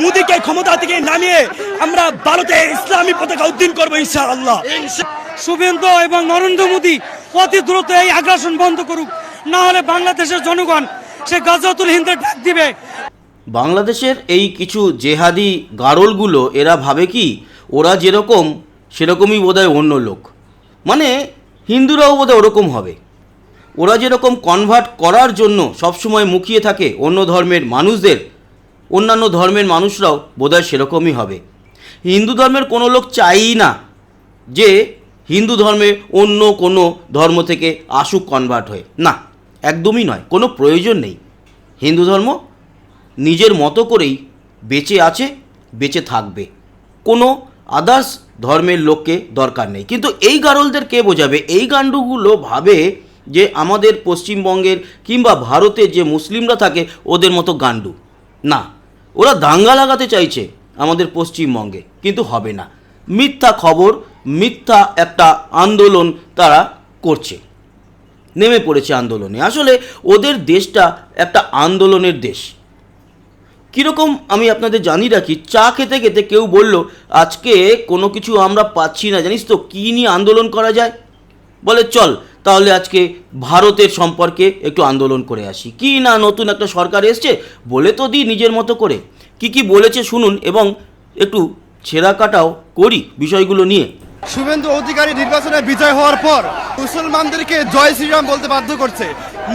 মোদিকে ক্ষমতা থেকে নামিয়ে আমরা ভারতে ইসলামী পতাকা উদ্দিন করবো ইনশাআল্লাহ। শুভেন্দু এবং নরেন্দ্র মোদী অতি দ্রুত এই আগ্রাসন বন্ধ করুক, না হলে বাংলাদেশের জনগণ সে গাজাতুল হিন্দের ডাক দিবে। বাংলাদেশের এই কিছু জেহাদি গাড়লগুলো এরা ভাবে কি ওরা যেরকম সেরকমই বোধহয় অন্য লোক, মানে হিন্দুরাও বোধহয় ওরকম হবে। ওরা যেরকম কনভার্ট করার জন্য সবসময় মুখিয়ে থাকে অন্য ধর্মের মানুষদের, অন্যান্য ধর্মের মানুষরাও বোধহয় সেরকমই হবে। হিন্দু ধর্মের কোনো লোক চায়ই না যে হিন্দু ধর্মে অন্য কোনো ধর্ম থেকে আসুক কনভার্ট হয়ে, না, একদমই নয়, কোনো প্রয়োজন নেই। হিন্দু ধর্ম নিজের মতো করেই বেঁচে আছে, বেঁচে থাকবে, কোনো আদার্স ধর্মের লোককে দরকার নেই। কিন্তু এই গারলদের কে বোঝাবে? এই গান্ডুগুলো ভাবে যে আমাদের পশ্চিমবঙ্গের কিংবা ভারতে যে মুসলিমরা থাকে ওদের মতো গান্ডু না, ওরা দাঙ্গা লাগাতে চাইছে আমাদের পশ্চিমবঙ্গে, কিন্তু হবে না। মিথ্যা খবর, মিথ্যা একটা আন্দোলন তারা করছে, নেমে পড়েছে আন্দোলনে। আসলে ওদের দেশটা একটা আন্দোলনের দেশ। কীরকম আমি আপনাদের জানিয়ে রাখি, চা খেতে খেতে কেউ বলল আজকে কোনো কিছু আমরা পাচ্ছি না, জানিস তো কী নিয়ে আন্দোলন করা যায়? বলে চল তাহলে আজকে ভারতের সম্পর্কে একটু আন্দোলন করে আসি। কি না নতুন একটা সরকার এসছে, বলে তো দিই নিজের মতো করে। কি বলেছে শুনুন এবং একটু ছেঁড়া কাটাও করি বিষয়গুলো নিয়ে। শুভেন্দু অধিকারী নির্বাচনে বিজয় হওয়ার পর মুসলমানদেরকে জয় শ্রীরাম বলতে বাধ্য করছে।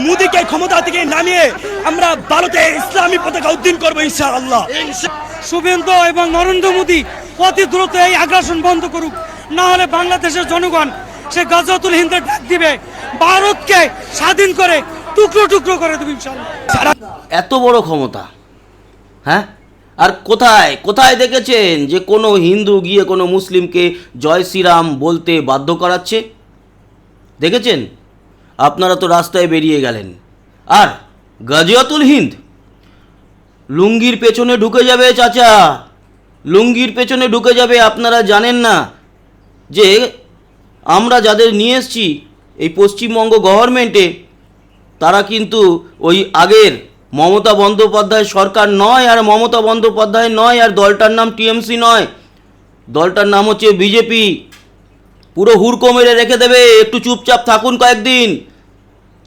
মোদিকে ক্ষমতা থেকে নামিয়ে আমরা ভারতে ইসলামী পতাকা উদ্দিন করবো ইনশাআল্লাহ। শুভেন্দু এবং নরেন্দ্র মোদী অতি দ্রুত এই আগ্রাসন বন্ধ করুক, না হলে বাংলাদেশের জনগণ সে গাজাতুল হিন্দের ডাক দিবে, ভারতকে স্বাধীন করে টুকরো টুকরো করে দেবে ইনশাআল্লাহ। এত বড় ক্ষমতা, হ্যাঁ? আর কোথায় কোথায় দেখেছেন যে কোনো হিন্দু গিয়ে কোনো মুসলিমকে জয় শ্রীরাম বলতে বাধ্য করাচ্ছে? দেখেছেন? আপনারা তো রাস্তায় বেরিয়ে গেলেন। আর গাজিয়াতুল হিন্দ লুঙ্গির পেছনে ঢুকে যাবে চাচা, লুঙ্গির পেছনে ঢুকে যাবে। আপনারা জানেন না যে আমরা যাদের নিয়ে এসছি এই পশ্চিমবঙ্গ গভর্নমেন্টে, তারা কিন্তু ওই আগের মমতা বন্দ্যোপাধ্যায় সরকার নয়, আর মমতা বন্দ্যোপাধ্যায় নয়, আর দলটার নাম টিএমসি নয়, দলটার নাম হচ্ছে বিজেপি। পুরো হুড়কো মেরে রেখে দেবে, একটু চুপচাপ থাকুন কয়েকদিন।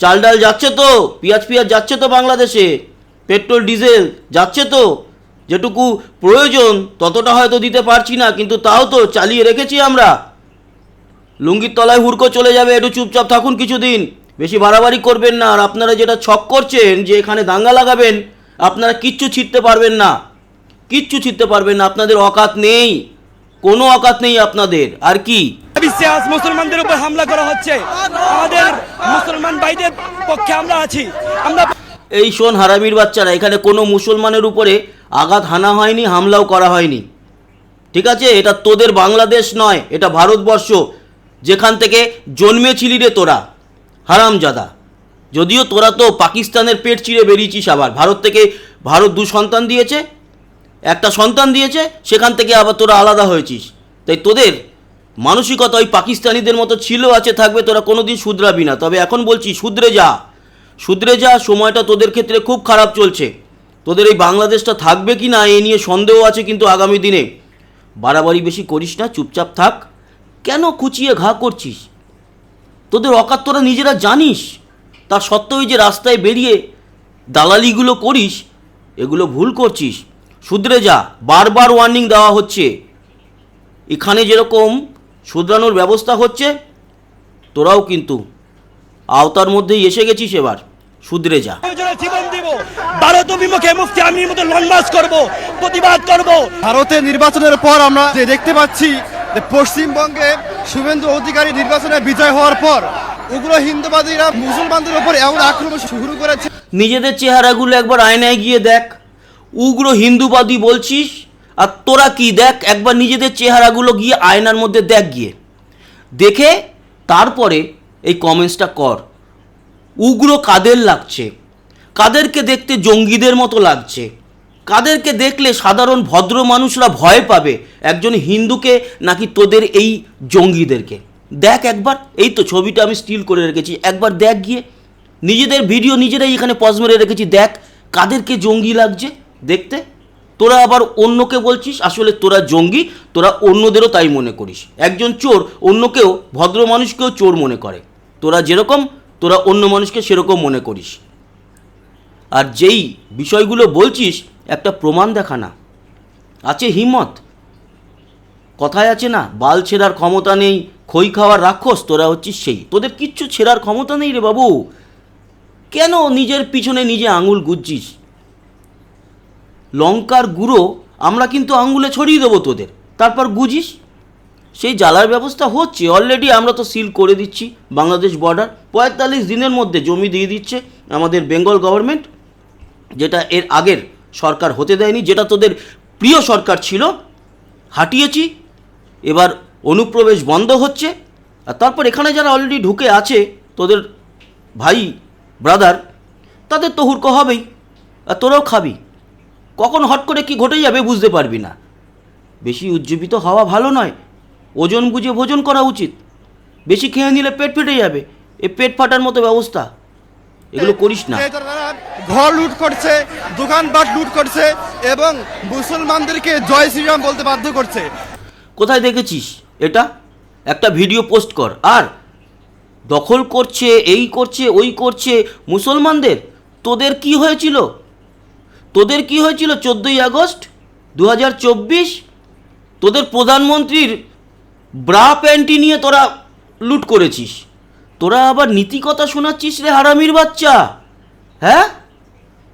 চাল ডাল যাচ্ছে তো, পেঁয়াজ যাচ্ছে তো বাংলাদেশে, পেট্রোল ডিজেল যাচ্ছে তো, যেটুকু প্রয়োজন ততটা হয়তো দিতে পারছি না, কিন্তু তাও তো চালিয়ে রেখেছি আমরা। লুঙ্গির তলায় হুড়কো চলে যাবে, একটু চুপচাপ থাকুন কিছুদিন, বেশি বাড়াবাড়ি করবেন না। আর আপনারা যেটা ছক করছেন যে এখানে দাঙ্গা লাগাবেন, আপনারা কিচ্ছু ছিঁড়তে পারবেন না, কিচ্ছু ছিঁড়তে পারবেন না। আপনাদের অকাত নেই, কোনো অকাত নেই আপনাদের। আর কি বিশ্বাস মুসলমানদের উপর হামলা করা হচ্ছে, আমাদের মুসলমান ভাইদের পক্ষে আমরা আছি। আমরা এই শোন হারামির বাচ্চারা, এখানে কোনো মুসলমানের উপরে আঘাত হানা হয়নি, হামলাও করা হয়নি, ঠিক আছে? এটা তোদের বাংলাদেশ নয়, এটা ভারতবর্ষ, যেখান থেকে জন্মেছিলি রে তোরা হারামজাদা। যদিও তোরা তো পাকিস্তানের পেট চিরে বেরিয়েছিস, আবার ভারত থেকে, ভারত 2 সন্তান দিয়েছে, একটা সন্তান দিয়েছে, সেখান থেকে আবার তোরা আলাদা হয়েছিস। তাই তোদের মানসিকতা ওই পাকিস্তানিদের মতো ছিল, আছে, থাকবে, তোরা কোনোদিন শুধরাবি না। তবে এখন বলছি শুধরে যা, শুধরে যা। সময়টা তোদের ক্ষেত্রে খুব খারাপ চলছে। তোদের এই বাংলাদেশটা থাকবে কি না এ নিয়ে সন্দেহ আছে, কিন্তু আগামী দিনে বাড়াবাড়ি বেশি করিস না, চুপচাপ থাক। কেন কুচিয়ে ঘা করছিস? তোদের অকাত তোরা নিজেরা জানিস, তার সত্ত্বেও যে রাস্তায় বেরিয়ে দালালিগুলো করিস, এগুলো ভুল করছিস। শুধরে যা, বারবার ওয়ার্নিং দেওয়া হচ্ছে। এখানে যেরকম শুধরানোর ব্যবস্থা হচ্ছে, তোরাও কিন্তু আওতার মধ্যেই এসে গেছিস, এবার শুধরে যা। জীবন দিব, ভারত অভিমুখে মুফতি আমির মতো লং মার্চ করব, প্রতিবাদ করব। ভারতের নির্বাচনের পর আমরা যে দেখতে পাচ্ছি যে পশ্চিমবঙ্গে শুভেন্দু অধিকারী নির্বাচনে বিজয় হওয়ার পর উগ্র হিন্দুবাদীরা মুসলমানদের উপর এমন আক্রমণ শুরু করেছে। নিজেদের চেহারাগুলো একবার আয়নায় গিয়ে দেখ, উগ্র হিন্দুবাদী বলছিস, আর তোরা কি দেখ, একবার নিজেদের চেহারাগুলো গিয়ে আয়নার মধ্যে দেখ, গিয়ে দেখে তারপরে এই কমেন্টসটা কর। উগ্র কাদের লাগছে? কাদেরকে দেখতে জঙ্গিদের মতো লাগছে? কাদেরকে দেখলে সাধারণ ভদ্র মানুষরা ভয় পাবে? একজন হিন্দুকে নাকি তোদের এই জঙ্গিদেরকে? দেখ একবার, এই তো ছবিটা আমি স্টিল করে রেখেছি, একবার দেখ গিয়ে। নিজেদের ভিডিও নিজেরাই এখানে পজ মেরে রেখেছি, দেখ কাদেরকে জঙ্গি লাগছে দেখতে। তোরা আবার অন্যকে বলছিস আসলে তোরা জঙ্গি, তোরা অন্যদেরও তাই মনে করিস। একজন চোর অন্যকেও, ভদ্র মানুষকেও চোর মনে করে। তোরা যেরকম, তোরা অন্য মানুষকে সেরকম মনে করিস। আর যেই বিষয়গুলো বলছিস একটা প্রমাণ দেখা না, আছে হিম্মত। কথায় আছে না, বাল ছেঁড়ার ক্ষমতা নেই, খই খাওয়ার রাক্ষস, তোরা হচ্ছিস সেই। তোদের কিচ্ছু ছেঁড়ার ক্ষমতা নেই রে বাবু। কেন নিজের পিছনে নিজে আঙুল গুজছিস? লঙ্কার গুঁড়ো আমরা কিন্তু আঙুলে ছড়িয়ে দেবো তোদের, তারপর গুজিস। সেই জ্বালার ব্যবস্থা হচ্ছে অলরেডি। আমরা তো সিল করে দিচ্ছি বাংলাদেশ বর্ডার। 45 দিনের মধ্যে জমি দিয়ে দিচ্ছে আমাদের বেঙ্গল গভর্নমেন্ট, যেটা এর আগের সরকার হতে দেয়নি, যেটা তোদের প্রিয় সরকার ছিল। হাঁটিয়েছি, এবার অনুপ্রবেশ বন্ধ হচ্ছে। আর তারপর এখানে যারা অলরেডি ঢুকে আছে তোদের ভাই ব্রাদার, তাদের তো হুড়কো হবেই, আর তোরাও খাবি। কখন হট করে কি ঘটে যাবে বুঝতে পারবি না। বেশি উজ্জীবিত হওয়া ভালো নয়, ওজন বুঝে ভোজন করা উচিত। বেশি খেয়ে নিলে পেট ফেটে যাবে, এ পেট ফাটার মতো ব্যবস্থা, এগুলো করিস না। তারা ঘর লুট করছে, দোকানপাট লুট করছে এবং মুসলমানদেরকে জয় শ্রীরাম বলতে বাধ্য করছে। কোথায় দেখেছিস এটা? একটা ভিডিও পোস্ট কর। আর দখল করছে, এই করছে, ওই করছে মুসলমানদের। তোদের কি হয়েছিল? তোদের কি হয়েছিল 14ই আগস্ট 2024? তোদের প্রধানমন্ত্রীর ব্রা প্যান্টি নিয়ে তোরা লুট করেছিস। তোরা আবার নীতিকথা শোনাচ্ছিস রে হারামির বাচ্চা। হ্যাঁ,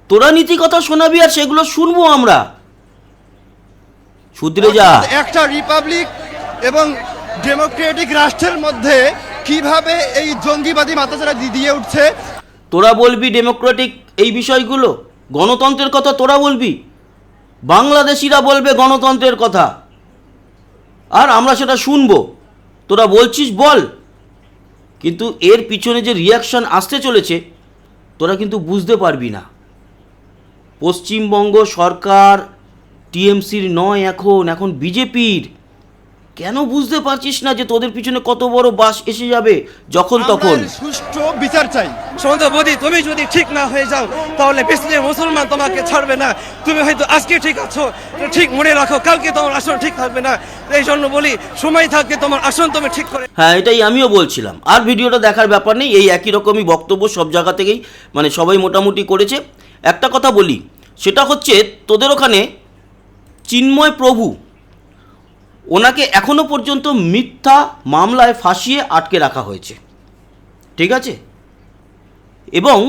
তোরা নীতিকথা শোনাবি আর সেগুলো শুনবো আমরা। শুধরে যা। একটা রিপাবলিক এবং ডেমোক্রেটিক রাষ্ট্রের মধ্যে কিভাবে এই জঙ্গিবাদী মাথাচাড়া দিয়ে উঠছে। তোরা বলবি ডেমোক্রেটিক এই বিষয়গুলো, গণতন্ত্রের কথা তোরা বলবি, বাংলাদেশিরা বলবে গণতন্ত্রের কথা, আর আমরা সেটা শুনবো। তোরা বলছিস বল, কিন্তু এর পিছনে যে রিয়াকশন আসতে চলেছে তোরা কিন্তু বুঝতে পারবি না। পশ্চিমবঙ্গ সরকার টিএমসির নয়, এখন বিজেপির। কেন বুঝতে পারছিস না যে তোদের পিছনে কত বড় বাস এসে যাবে যখন তখন? আমরা সুষ্ঠু বিচার চাই। সন্ত বৌদি, তুমি যদি ঠিক না হয়ে যাও তাহলে পিছনে মুসলমান তোমাকে ছাড়বে না। তুমি হয়তো আজকে ঠিক আছো, ঠিক মনে রাখো, কালকে তোমার আসন ঠিক থাকবে না। এই জন্য বলি, সময় থাকতে তোমার আসন তুমি ঠিক করে। হ্যাঁ, এটাই আমিও বলছিলাম। আর ভিডিওটা দেখার ব্যাপার নেই, এই একই রকমই বক্তব্য সব জায়গা থেকেই, মানে সবাই মোটামুটি করেছে। একটা কথা বলি, সেটা হচ্ছে তোদের ওখানে চিন্ময় প্রভু, ওনাকে এখনো পর্যন্ত মিথ্যা মামলায় ফাঁসিয়ে আটকে রাখা হয়েছে, ঠিক আছে? এবং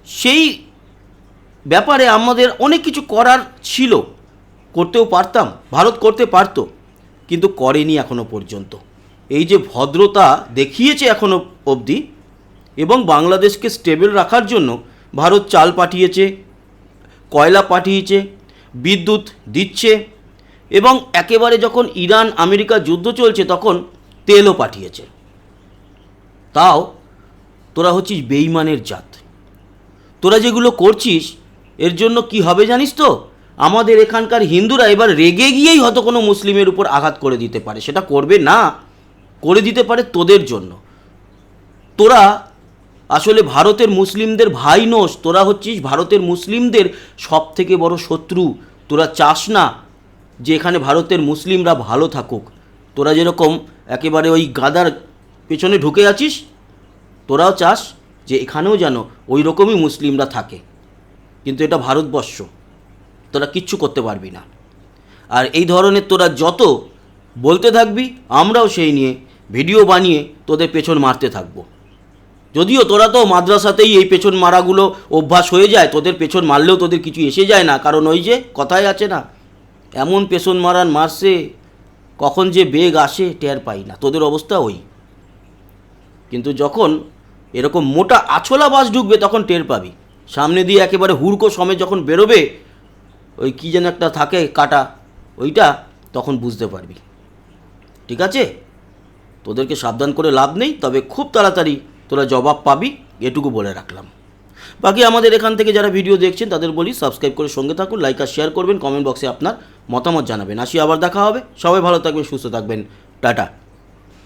সেই ব্যাপারে আমাদের অনেক কিছু করার ছিল, করতেও পারতাম, ভারত করতে পারত, কিন্তু করেনি এখনো পর্যন্ত। এই যে ভদ্রতা দেখিয়েছে এখনো অবধি, এবং বাংলাদেশকে স্টেবল রাখার জন্য ভারত চাল পাঠিয়েছে, কয়লা পাঠিয়েছে, বিদ্যুৎ দিচ্ছে, এবং একেবারে যখন ইরান আমেরিকা যুদ্ধ চলছে তখন তেলও পাঠিয়েছে। তাও তোরা হচ্ছিস বেঈমানের জাত। তোরা যেগুলো করছিস এর জন্য কি হবে জানিস তো? আমাদের এখানকার হিন্দুরা এবার রেগে গিয়েই হয়তো কোনো মুসলিমের উপর আঘাত করে দিতে পারে। সেটা করবে না, করে দিতে পারে তোদের জন্য। তোরা আসলে ভারতের মুসলিমদের ভাই নোস, তোরা হচ্ছিস ভারতের মুসলিমদের সব থেকে বড় শত্রু। তোরা চাস না যে এখানে ভারতের মুসলিমরা ভালো থাকুক। তোরা যেরকম একেবারে ওই গাদার পেছনে ঢুকে আছিস, তোরাও চাস যে এখানেও যেন ওই রকমই মুসলিমরা থাকে। কিন্তু এটা ভারতবর্ষ, তোরা কিচ্ছু করতে পারবি না। আর এই ধরনের তোরা যত বলতে থাকবি, আমরাও সেই নিয়ে ভিডিও বানিয়ে তোদের পেছন মারতে থাকবো। যদিও তোরা তো মাদ্রাসাতেই এই পেছন মারাগুলো অভ্যাস হয়ে যায়, তোদের পেছন মারলেও তোদের কিছু এসে যায় না। কারণ ওই যে কথায় আছে না, এমন পেছন মারান মারছে কখন যে বেগ আসে টের পাই না। তোদের অবস্থা ওই। কিন্তু যখন এরকম মোটা আছলা বাস ঢুকবে তখন টের পাবি। সামনে দিয়ে একেবারে হুড়কো সময় যখন বেরোবে, ওই কী যেন একটা থাকে কাটা, ওইটা, তখন বুঝতে পারবি। ঠিক আছে? তোদেরকে সাবধান করে লাভ নেই, তবে খুব তাড়াতাড়ি তোরা জবাব পাবি, এটুকু বলে রাখলাম। বাকি আমাদের এখান থেকে যারা ভিডিও দেখছেন তাদের বলি সাবস্ক্রাইব করে সঙ্গে থাকুন, লাইক আর শেয়ার করবেন, কমেন্ট বক্সে আপনার মতামত জানাবেন। আসি, আবার দেখা হবে। সবাই ভালো থাকবেন, সুস্থ থাকবেন, টাটা।